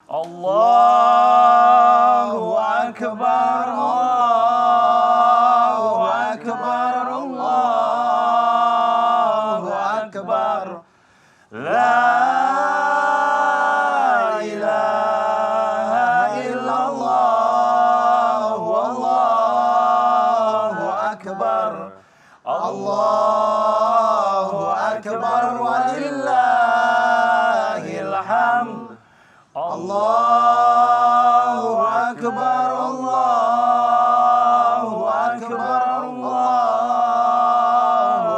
Allahu Akbar, Allahu Akbar, Allahu Akbar. La ilaha illallah, Allahu Akbar. Allahu Akbar walillahil hamd. Allahu Akbar, Allahu Akbar, Allahu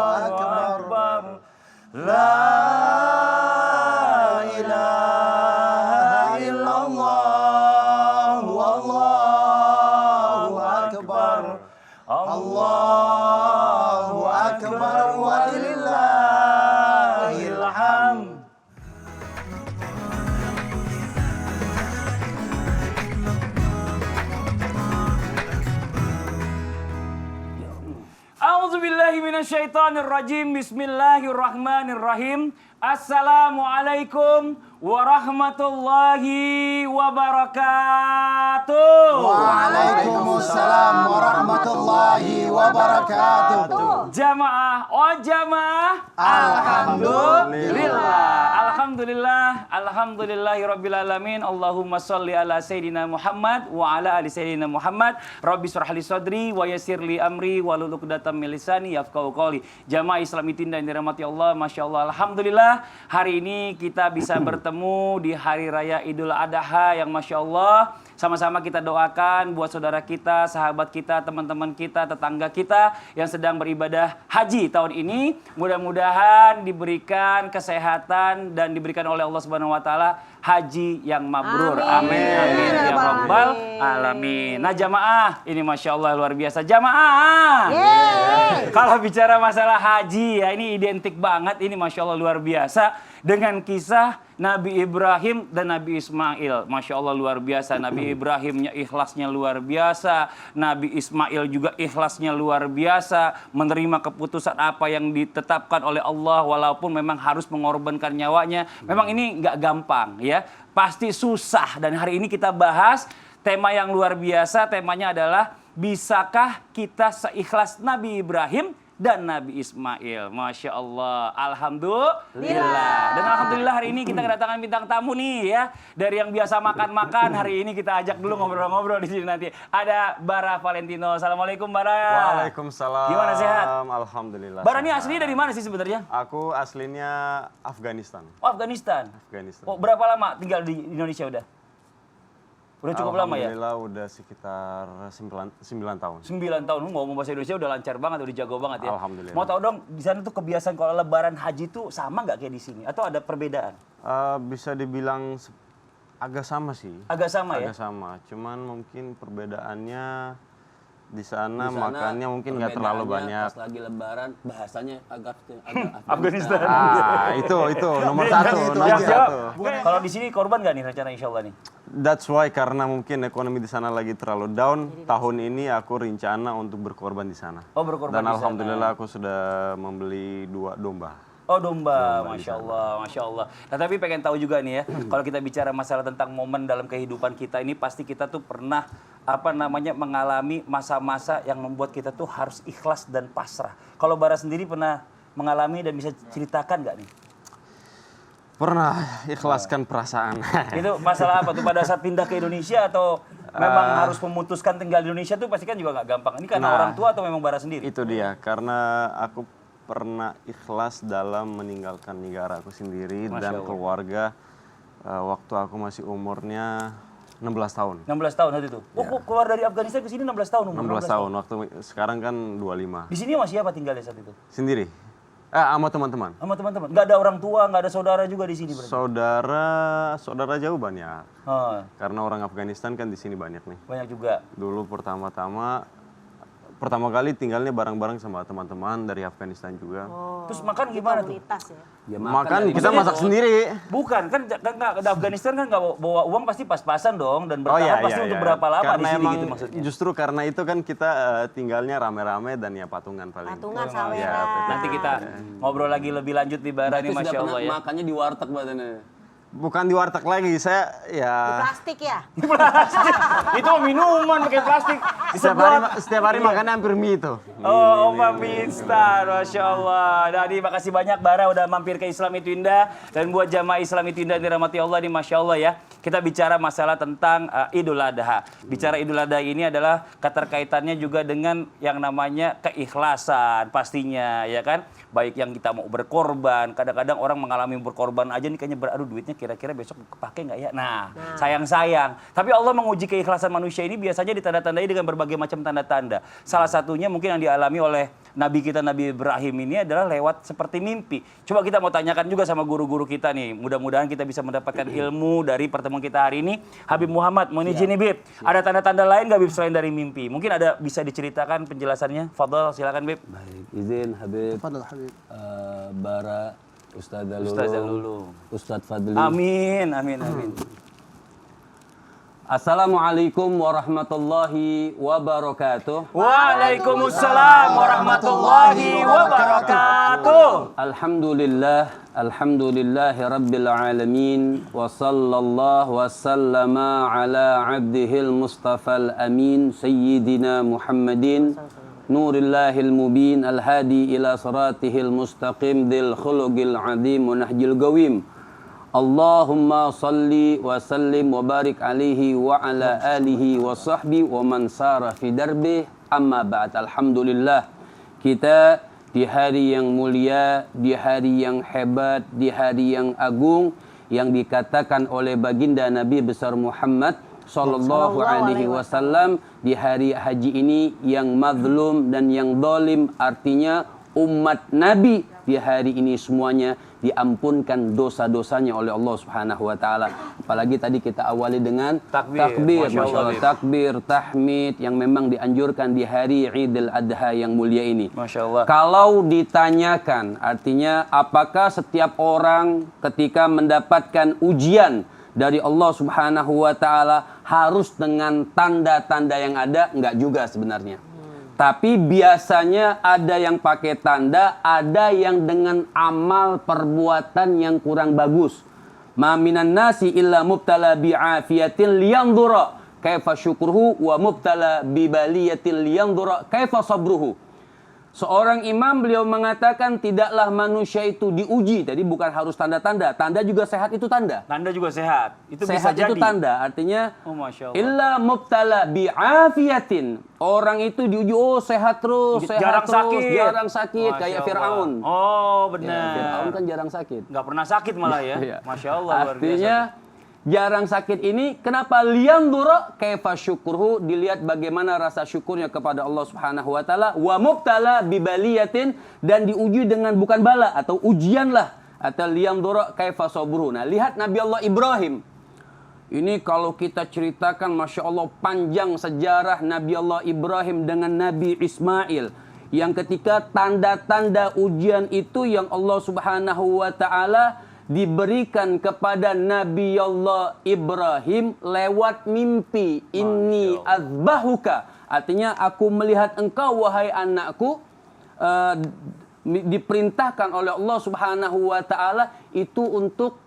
Akbar. La ilaha illallah, Allahu Akbar. Allahu Akbar walillahil hamd. A'udzubillahi minasyaitonirrajim. Bismillahirrahmanirrahim. Assalamualaikum warahmatullahi wabarakatuh. Waalaikumsalam warahmatullahi wabarakatuh. Jamaah, oh jamaah, alhamdulillah. Alhamdulillah, alhamdulillahirabbil alamin. Allahumma shalli ala sayidina Muhammad wa ala ali sayidina Muhammad. Rabbi shrah li sadri wa yassir li amri wahlul 'uqdatam min lisani yafqahu qawli. Jamaah Islam Itinda yang dirahmati Allah, masyaallah, alhamdulillah. Hari ini kita bisa bertemu di hari raya Idul Adha yang masyaallah. Sama-sama kita doakan buat saudara kita, sahabat kita, teman-teman kita, tetangga kita yang sedang beribadah haji tahun ini. Mudah-mudahan diberikan kesehatan dan diberikan oleh Allah Subhanahu wa taala haji yang mabrur. Amin. Amin ya rabbal alamin. Nah, jamaah, ini Masya Allah luar biasa. Jamaah. Kalau bicara masalah haji ya, ini identik banget, ini Masya Allah luar biasa dengan kisah Nabi Ibrahim dan Nabi Ismail. Masya Allah luar biasa. Nabi Ibrahimnya ikhlasnya luar biasa. Nabi Ismail juga ikhlasnya luar biasa. Menerima keputusan apa yang ditetapkan oleh Allah. Walaupun memang harus mengorbankan nyawanya. Memang ini nggak gampang ya. Pasti susah. Dan hari ini kita bahas tema yang luar biasa. Temanya adalah, bisakah kita seikhlas Nabi Ibrahim dan Nabi Ismail? Masya Allah, alhamdulillah. Dan alhamdulillah hari ini kita kedatangan bintang tamu nih ya. Dari yang biasa makan-makan, hari ini kita ajak dulu ngobrol-ngobrol di sini nanti. Ada Bara Valentino. Assalamualaikum Bara. Waalaikumsalam. Gimana, sehat? Alhamdulillah. Bara ini aslinya dari mana sih sebenarnya? Aku aslinya Afghanistan. Oh, Afghanistan. Afghanistan. Oh, berapa lama tinggal di Indonesia udah? Udah cukup lama ya? Alhamdulillah udah sekitar 9 tahun. 9 tahun, lu ngomong bahasa Indonesia udah lancar banget, udah jago banget ya. Alhamdulillah. Mau tahu dong, di sana tuh kebiasaan kalau lebaran haji tuh sama nggak kayak di sini? Atau ada perbedaan? Bisa dibilang agak sama sih. Agak sama ya? Agak sama, cuman mungkin perbedaannya di sana makannya mungkin nggak terlalu banyak. Pas lagi lebaran bahasanya agak Afghanistan. Itu nomor satu. Kalau di sini korban nggak nih rencana insya Allah nih? That's why, karena mungkin ekonomi di sana lagi terlalu down. Tahun ini aku rencana untuk berkorban di sana. Oh, berkorban Dan di sana. alhamdulillah aku sudah membeli 2 domba. Oh, domba, Masya Allah, Masya Allah. Nah, tapi pengen tahu juga nih ya, kalau kita bicara masalah tentang momen dalam kehidupan kita ini, pasti kita tuh pernah mengalami masa-masa yang membuat kita tuh harus ikhlas dan pasrah. Kalau Bara sendiri pernah mengalami dan bisa ceritakan nggak nih? Pernah ikhlaskan perasaan. Itu masalah apa tuh, pada saat pindah ke Indonesia atau memang harus memutuskan tinggal di Indonesia tuh pasti kan juga nggak gampang. Ini karena orang tua atau memang Bara sendiri? Itu dia, karena aku pernah ikhlas dalam meninggalkan negara aku sendiri dan keluarga waktu aku masih umurnya 16 tahun. 16 tahun waktu itu? Oh, keluar dari Afghanistan ke sini 16 tahun? 16 tahun, waktu sekarang kan 25. Di sini sama siapa tinggalnya saat itu? Sendiri? Sama teman-teman. Sama teman-teman? Nggak ada orang tua, nggak ada saudara juga di sini berarti? Saudara jauh banyak. Karena orang Afghanistan kan di sini banyak nih. Banyak juga? Dulu pertama kali tinggalnya bareng-bareng sama teman-teman dari Afghanistan juga. Terus makan gimana tuh? ya. Makan kita masak sendiri. Bukan, kan di Afghanistan kan nggak bawa uang, pasti pas-pasan dong, dan bertahan pasti untuk berapa lama karena di sini emang, gitu maksudnya. Justru karena itu kan kita tinggalnya rame-rame dan ya patungan paling. Patungan sama Nanti kita ngobrol lagi lebih lanjut di Bara nih, Masya Allah ya. Makannya di warteg badannya. Bukan di warteg lagi, saya ya Plastik ya? Plastik. Itu minuman pakai plastik. setiap hari makannya hampir mie itu. Oh, Oma mie instan, Masya Allah. Jadi makasih banyak Bara udah mampir ke Islam Itu Indah. Dan buat jamaah Islam Itu Indah dirahmati Allah nih, Masya Allah ya. Kita bicara masalah tentang Idul Adha. Bicara Idul Adha ini adalah keterkaitannya juga dengan yang namanya keikhlasan pastinya, ya kan? Baik yang kita mau berkorban, kadang-kadang orang mengalami berkorban aja nih kayaknya aduh duitnya kira-kira besok kepake nggak ya? Nah, sayang-sayang. Tapi Allah menguji keikhlasan manusia ini biasanya ditanda-tandai dengan berbagai macam tanda-tanda. Salah satunya mungkin yang dialami oleh Nabi kita Nabi Ibrahim ini adalah lewat seperti mimpi. Coba kita mau tanyakan juga sama guru-guru kita nih. Mudah-mudahan kita bisa mendapatkan ilmu dari pertemuan kita hari ini. Habib Muhammad, mohon izin nih Bib. Ada tanda-tanda lain nggak Bib selain dari mimpi? Mungkin ada bisa diceritakan penjelasannya? Fadol, silakan Bib. Baik, izin Habib. Tafadhal Habib. Bara, Ustadzah Lulu. Ustazah Lulu. Ustadz Fadli. Amin, amin, amin. Assalamualaikum warahmatullahi wabarakatuh. Waalaikumsalam warahmatullahi wabarakatuh. Alhamdulillahi rabbil alamin. Wa sallallahu wa sallama ala abdihil mustafal amin. Sayyidina Muhammadin. Nurillahil mubin. Al-hadi ila saratihil mustaqim. Dil khuluqil azim wa nahjil gawim. Allahumma salli wa sallim wa barik alaihi wa ala alihi wa sahbihi wa man sara fi darbih. Amma ba'd. Alhamdulillah, kita di hari yang mulia, di hari yang hebat, di hari yang agung yang dikatakan oleh baginda Nabi besar Muhammad sallallahu alaihi wasallam, di hari haji ini yang mazlum dan yang zalim, artinya umat Nabi di hari ini semuanya diampunkan dosa-dosanya oleh Allah Subhanahu wa taala. Apalagi tadi kita awali dengan takbir, Masya Allah, takbir, tahmid yang memang dianjurkan di hari Idul Adha yang mulia ini. Masya Allah. Kalau ditanyakan, artinya apakah setiap orang ketika mendapatkan ujian dari Allah Subhanahu wa taala harus dengan tanda-tanda yang ada? Enggak juga sebenarnya. Tapi biasanya ada yang pakai tanda, ada yang dengan amal perbuatan yang kurang bagus. Ma minan nasi illa mubtala bi'afiyatin liyanzura kaifa syukruhu wa mubtala bibaliyatin liyanzura kaifa sabruhu. Seorang imam beliau mengatakan tidaklah manusia itu diuji. Jadi bukan harus tanda-tanda. Tanda juga sehat itu tanda. Tanda juga sehat. Itu Sehat bisa itu jadi. tanda. Artinya Masya Allah. illa mubtala bi'afiyatin. Orang itu diuji, oh sehat terus, Jarang sehat terus, sakit. jarang sakit. Masya Kayak Allah. Fir'aun. Oh Ya, benar. Fir'aun kan jarang sakit. Nggak pernah sakit malah ya. Iya. Masya Allah luar biasa. Artinya jarang sakit ini kenapa liyanzura kaifa syukruhu, dilihat bagaimana rasa syukurnya kepada Allah Subhanahu wa taala, wa mubtala bibaliyatin, dan diuji dengan bukan bala atau ujian lah, atau liyanzura kaifa sabruhu. Nah, lihat Nabi Allah Ibrahim. Ini kalau kita ceritakan, Masya Allah, panjang sejarah Nabi Allah Ibrahim dengan Nabi Ismail. Yang ketika tanda-tanda ujian itu yang Allah Subhanahu wa ta'ala diberikan kepada Nabi Allah Ibrahim lewat mimpi. Inni azbahuka. Artinya, aku melihat engkau, wahai anakku. Diperintahkan oleh Allah Subhanahu wa ta'ala itu untuk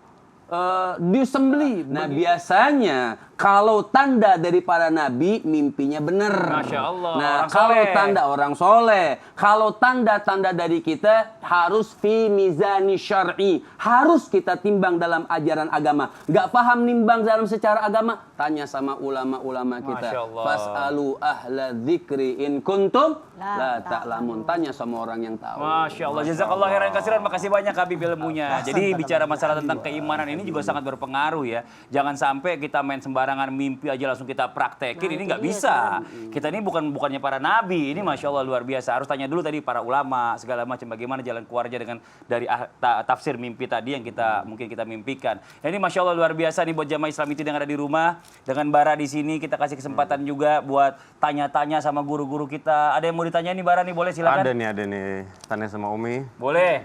disembelih. Nah, biasanya kalau tanda dari para nabi, mimpinya benar. Masya Allah. Nah, orang kalau soleh. tanda orang soleh, kalau tanda-tanda dari kita harus fi mizani syar'i, harus kita timbang dalam ajaran agama. Gak paham nimbang dalam secara agama, tanya sama ulama-ulama kita. Masya Allah. Fas'alu ahla dzikri in kuntum la ta'lamun. Tanya sama orang yang tahu. Masya Allah, jazakallah khairan katsiran, makasih banyak Habib ilmunya. Jadi bicara masalah tentang keimanan ini juga sangat berpengaruh ya. Jangan sampai kita main sembarangan mimpi aja langsung kita praktekin, ini nggak bisa. Kita ini bukannya para nabi, ini Masya Allah luar biasa. Harus tanya dulu tadi para ulama segala macam bagaimana jalan keluarnya dengan dari tafsir mimpi tadi yang mungkin kita mimpikan. Dan ini Masya Allah luar biasa nih buat jamaah Islam itu yang ada di rumah. Dengan Bara di sini kita kasih kesempatan juga buat tanya-tanya sama guru-guru kita. Ada yang mau ditanya nih Bara nih, boleh silakan. Ada nih. Tanya sama Umi. Boleh.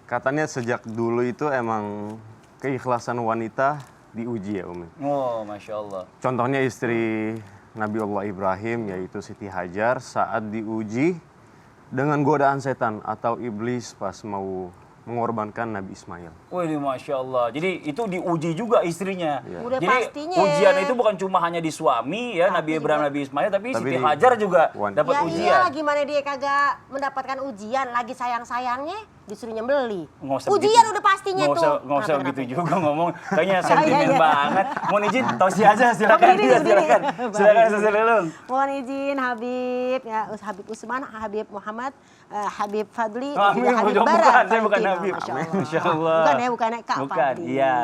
Katanya sejak dulu itu emang keikhlasan wanita diuji ya Umi. Oh, Masya Allah. Contohnya istri Nabi Allah Ibrahim yaitu Siti Hajar saat diuji dengan godaan setan atau iblis pas mau mengorbankan Nabi Ismail. Wih, Masya Allah. Jadi itu diuji juga istrinya. Udah Jadi pastinya. ujian itu bukan cuma hanya di suami ya, Nabi Ibrahim, Nabi Ismail, tapi Siti di- Hajar juga dapat Ya ujian. iyalah, gimana dia kagak mendapatkan ujian, lagi sayang-sayangnya disuruh nyembeli. Nggak usah Ujian begitu. udah pastinya Nggak tuh. usah, nggak usah Kenapa, gitu kenapa? juga ngomong. Kayaknya Iya, sentimen iya. banget. Mohon izin, Tausi aja silakan. berdiri, Dia berdiri. silakan. Silakan Ustaz Lelun. Mohon izin Habib, ya Habib Usman, Habib Muhammad, Habib Fadli, Amin, juga Habib bukan, Bara. saya bukan Valentino, Habib. Masya Allah. Masya Allah. Bukan ya, bukan ya, Kak Bukan, Fadli. iya.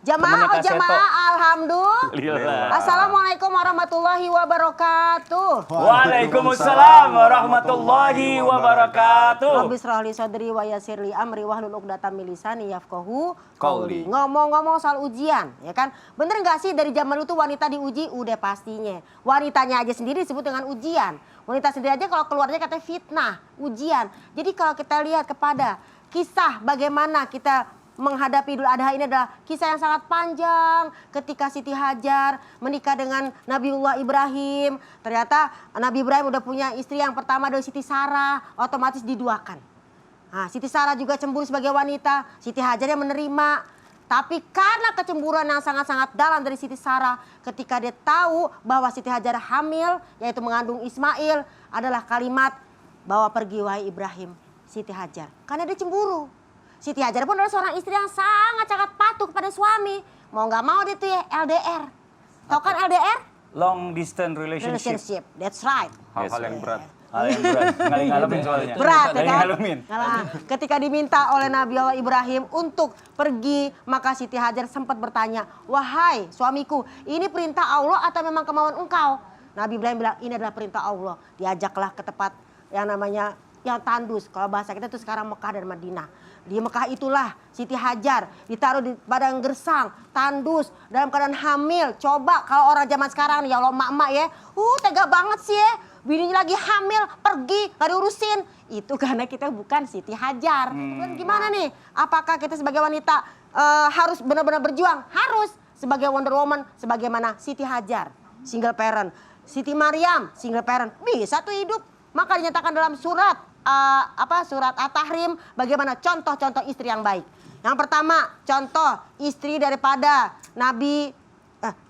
Jamaah, Temennya oh Kak Seto. jamaah, alhamdulillah. Lillah. Assalamualaikum warahmatullahi wabarakatuh. Waalaikumsalam warahmatullahi wabarakatuh. Rabbi shrah li sadri wa yassir li amri wahlul 'uqdatam min lisani yafqahu Qauli. qauli. Ngomong-ngomong soal ujian, ya kan? Bener nggak sih dari zaman dulu tuh wanita diuji? Udah pastinya. Wanitanya aja sendiri disebut dengan ujian. Wanita sendiri aja kalau keluarnya katanya fitnah, ujian. Jadi kalau kita lihat kepada kisah bagaimana kita menghadapi Idul Adha ini adalah kisah yang sangat panjang ketika Siti Hajar menikah dengan Nabiullah Ibrahim. Ternyata Nabi Ibrahim udah punya istri yang pertama dari Siti Sarah, otomatis diduakan. Nah, Siti Sarah juga cemburu sebagai wanita, Siti Hajar yang menerima. Tapi karena kecemburuan yang sangat-sangat dalam dari Siti Sarah, ketika dia tahu bahwa Siti Hajar hamil, yaitu mengandung Ismail, adalah kalimat bawa pergi wahai Ibrahim, Siti Hajar. Karena dia cemburu. Siti Hajar pun adalah seorang istri yang sangat-sangat patuh kepada suami. Mau nggak mau dia tuh ya LDR. Tahu kan LDR? Long distance relationship. Relationship, that's right. Hal-hal yang berat. Hal yang berat. Ngalamin soalnya. Berat ya Dari kan? ngalamin. Ngalah. Ketika diminta oleh Nabi Allah Ibrahim untuk pergi, maka Siti Hajar sempat bertanya, wahai suamiku, ini perintah Allah atau memang kemauan engkau? Nabi Ibrahim bilang, ini adalah perintah Allah. Diajaklah ke tempat yang namanya yang tandus. Kalau bahasa kita itu sekarang Mekah dan Madinah. Di Mekah itulah Siti Hajar ditaruh di padang gersang, tandus, dalam keadaan hamil. Coba kalau orang zaman sekarang nih, ya Allah emak-emak ya, tega banget sih ya. Bininya lagi hamil, pergi, gak diurusin. Itu karena kita bukan Siti Hajar. Dan gimana nih? Apakah kita sebagai wanita harus benar-benar berjuang? Harus. Sebagai Wonder Woman, sebagaimana Siti Hajar, single parent. Siti Maryam, single parent. Bisa tuh hidup. Maka dinyatakan dalam surat surat At-Tahrim bagaimana contoh-contoh istri yang baik. Yang pertama, contoh istri daripada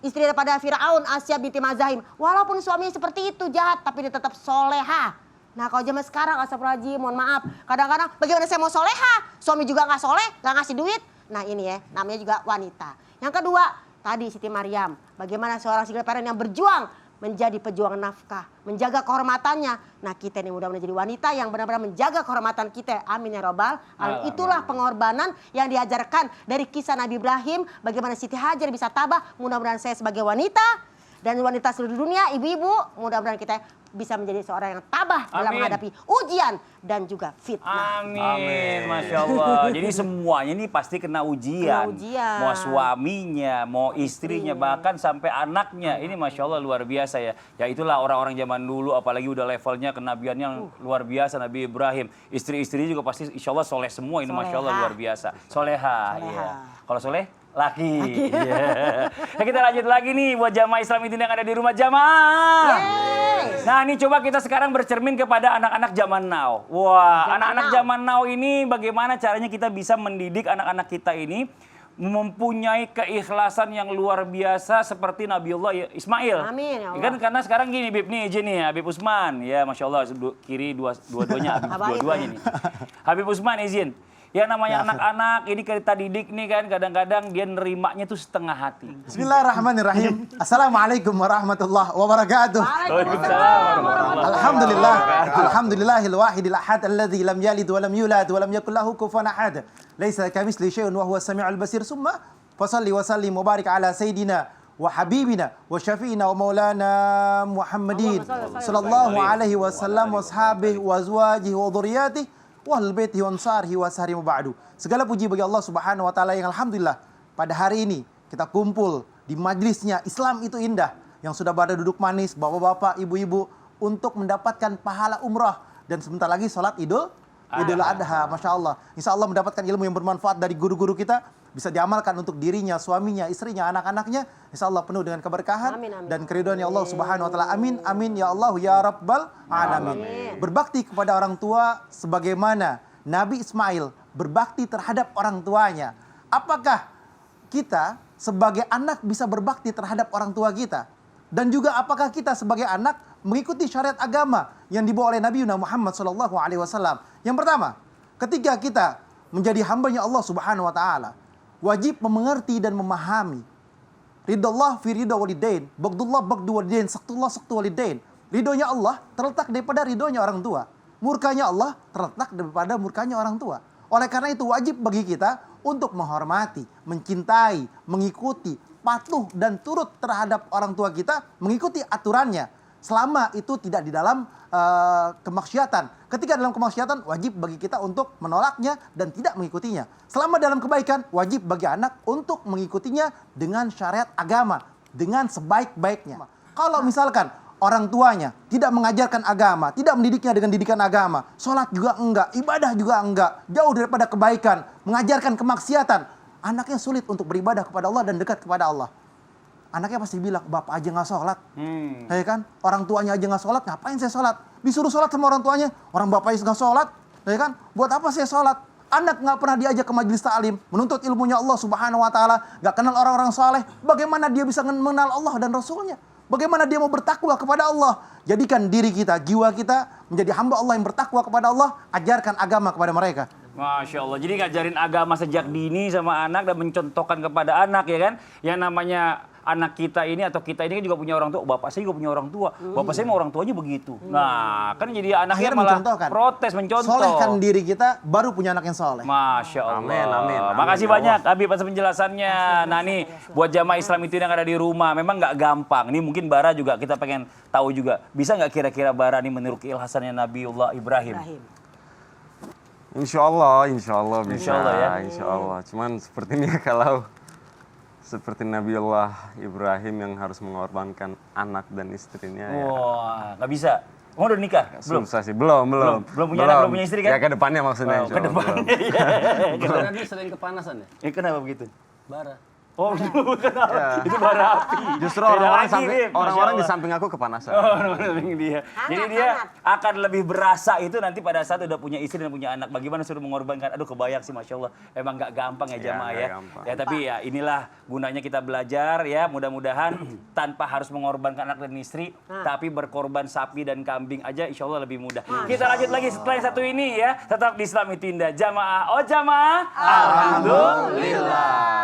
istri daripada Firaun, Asya binti Mazahim. Walaupun suaminya seperti itu jahat, tapi dia tetap soleha. Nah kalau zaman sekarang, astagfirullahaladzim, mohon maaf. Kadang-kadang bagaimana saya mau soleha? Suami juga nggak soleh, nggak ngasih duit. Nah ini ya, namanya juga wanita. Yang kedua, tadi Siti Maryam. Bagaimana seorang single parent yang berjuang menjadi pejuang nafkah, menjaga kehormatannya. Nah kita ini mudah-mudahan jadi wanita yang benar-benar menjaga kehormatan kita. Amin ya robbal alamin. Itulah pengorbanan yang diajarkan dari kisah Nabi Ibrahim. Bagaimana Siti Hajar bisa tabah. Mudah-mudahan saya sebagai wanita dan wanita seluruh dunia, ibu-ibu, mudah-mudahan kita bisa menjadi seorang yang tabah dalam menghadapi ujian dan juga fitnah. Amin. Masya Allah. Jadi semuanya ini pasti kena ujian. Kena ujian. Mau suaminya, mau istrinya, bahkan sampai anaknya. Ini Masya Allah luar biasa ya. Ya itulah orang-orang zaman dulu, apalagi udah levelnya kenabiannya yang luar biasa, Nabi Ibrahim. Istri-istri juga pasti insya Allah soleh semua. Ini Masya Allah luar biasa. Soleha. Ya. Kalau soleh? Laki. Yeah. Nah, kita lanjut lagi nih buat jamaah Islam Inti yang ada di rumah jamaah. Nah ini coba kita sekarang bercermin kepada anak-anak zaman now. Wah, anak-anak zaman now ini bagaimana caranya kita bisa mendidik anak-anak kita ini mempunyai keikhlasan yang luar biasa seperti Nabiullah Ismail. Amin ya Allah. Kan karena sekarang gini Bib nih izin nih Habib Usman. Ya Masya Allah kiri dua-duanya Habib dua-duanya nih. Habib Usman izin. Ya namanya anak-anak ini kita didik nih kan kadang-kadang dia nerimanya tuh setengah hati. Bismillahirrahmanirrahim. Assalamualaikum warahmatullahi wabarakatuh. Waalaikumsalam. Alhamdulillah. Alhamdulillahil wahidil ahad alladzi lam yalid wa lam yulad wa lam yakul lahu kufuwan ahad. Laisa kamitsli syai'un wa huwas samiul basir. Summa fasalli wa sallim wa barik ala sayidina wa habibina wa syafi'ina wa maulana Muhammadin sallallahu alaihi wasallam wa ashabihi wa azwajihi wa dhurriyyatihi wahlul baitihi wa ansarihi wa sahri ba'du. Segala puji bagi Allah Subhanahu wa taala yang alhamdulillah pada hari ini kita kumpul di majlisnya Islam itu indah yang sudah pada duduk manis bapak-bapak, ibu-ibu untuk mendapatkan pahala umrah dan sebentar lagi salat Idul Adha. Masya Allah. Insya Allah mendapatkan ilmu yang bermanfaat dari guru-guru kita bisa diamalkan untuk dirinya, suaminya, istrinya, anak-anaknya. Insya Allah penuh dengan keberkahan dan keridhaan ya Allah Subhanahu wa taala. Amin amin ya Allah ya Rabbal alamin. Berbakti kepada orang tua sebagaimana Nabi Ismail berbakti terhadap orang tuanya. Apakah kita sebagai anak bisa berbakti terhadap orang tua kita? Dan juga apakah kita sebagai anak mengikuti syariat agama yang dibawa oleh Nabi Muhammad SAW? Yang pertama, ketika kita menjadi hambanya Allah Subhanahu wa taala, wajib mengerti dan memahami ridallah fi ridha walidain, bagdullah bagdu walidain, saktullah saktu walidain. Ridhonya Allah terletak daripada ridhonya orang tua. Murkanya Allah terletak daripada murkanya orang tua. Oleh karena itu wajib bagi kita untuk menghormati, mencintai, mengikuti, patuh dan turut terhadap orang tua kita, mengikuti aturannya. Selama itu tidak di dalam kemaksiatan. Ketika dalam kemaksiatan, wajib bagi kita untuk menolaknya dan tidak mengikutinya. Selama dalam kebaikan, wajib bagi anak untuk mengikutinya dengan syariat agama, dengan sebaik-baiknya. Kalau misalkan orang tuanya tidak mengajarkan agama, tidak mendidiknya dengan didikan agama, sholat juga enggak, ibadah juga enggak, jauh daripada kebaikan, mengajarkan kemaksiatan, anaknya sulit untuk beribadah kepada Allah dan dekat kepada Allah. Anaknya pasti bilang, bapak aja nggak sholat. Ya kan? Orang tuanya aja nggak sholat, ngapain saya sholat? Disuruh sholat sama orang tuanya, orang bapaknya nggak sholat. Ya kan? Buat apa saya sholat? Anak nggak pernah diajak ke majelis ta'lim, menuntut ilmunya Allah Subhanahu wa taala, nggak kenal orang-orang saleh. Bagaimana dia bisa mengenal Allah dan Rasulnya? Bagaimana dia mau bertakwa kepada Allah? Jadikan diri kita, jiwa kita menjadi hamba Allah yang bertakwa kepada Allah. Ajarkan agama kepada mereka. Masya Allah. Jadi ngajarin agama sejak dini sama anak dan mencontohkan kepada anak, ya kan? Yang namanya anak kita ini atau kita ini kan juga punya orang tua. Bapak saya juga punya orang tua. Bapak saya mau orang tuanya begitu. Nah, kan jadi anaknya Akhirnya malah mencontohkan. protes, mencontoh. Solehkan diri kita, baru punya anak yang soleh. Masya Allah. Amin, amin, amin. Makasih Ya banyak Habib atas penjelasannya. Nah nih, buat jamaah Islam itu yang ada di rumah, memang nggak gampang. Ini mungkin Bara juga kita pengen tahu juga. Bisa nggak kira-kira Bara nih meniru keilhasannya Nabiullah Ibrahim? Insya Allah bisa. Insya Allah ya. Insya Allah. Cuman sepertinya kalau seperti Nabiullah Ibrahim yang harus mengorbankan anak dan istrinya ya. Wah, nggak bisa. Oh, udah nikah? Belum? Susah sih. Belum. Belum punya anak, belum punya istri kan? Ya ke depannya maksudnya. Oh, insya ke Allah, depannya. belum. Karena dia sering kepanasan ya? Kenapa begitu? Bara. Oh, kenapa? Itu bara api. Justru Beda orang-orang lagi, samping, Bib. Masya orang-orang di Allah. samping aku kepanasan. Oh, samping dia. Jadi dia akan lebih berasa itu nanti pada saat udah punya istri dan punya anak. Bagaimana suruh mengorbankan? Aduh, kebayang sih, Masya Allah. Emang nggak gampang ya jamaah nggak ya. gampang. Ya tapi ya inilah gunanya kita belajar ya. Mudah-mudahan tanpa harus mengorbankan anak dan istri, tapi berkorban sapi dan kambing aja, insya Allah lebih mudah. Kita lanjut lagi setelah yang satu ini ya. Tetap di Islam itu Indah. Jamaah, oh jamaah. Alhamdulillah.